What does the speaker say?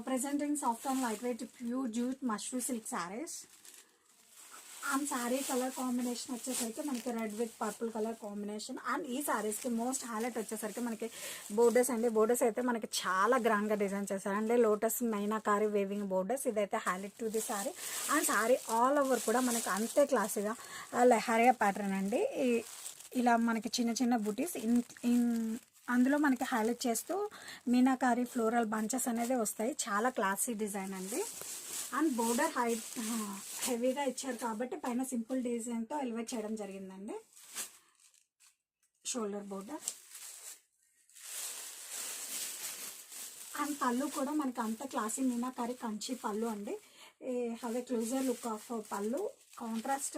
presenting soft and lightweight pure jute mushroom silk sarees. And sari colour combination వచ్చేసరికి మనకి red with purple colour combination. And ఈ శారీస్కి most highlight వచ్చేసరికి మనకి borders అండి. బోర్డర్స్ అయితే మనకి చాలా గ్రాండ్గా డిజైన్ చేశారండి. లోటస్ మైనాకారి వేవింగ్ బోర్డర్స్, ఇదైతే highlight to the sari. And sari all over కూడా మనకి అంతే క్లాసీగా లెహరియా ప్యాటర్న్ అండి. ఇలా మనకి చిన్న చిన్న బుటీస్ అందులో మనకి హైలైట్ చేస్తూ మీనాకారి ఫ్లోరల్ బంచెస్ అనేది వస్తాయి. చాలా క్లాసీ డిజైన్ అండి. అండ్ బోర్డర్ హెవీగా ఇచ్చారు కాబట్టి పైన సింపుల్ డిజైన్తో ఎలివేట్ చేయడం జరిగిందండి. షోల్డర్ బోర్డర్ అండ్ పళ్ళు కూడా మనకి అంత క్లాసీ మీనాకారి కంచి పళ్ళు అండి. Have a closer look of పళ్ళు. కాంట్రాస్ట్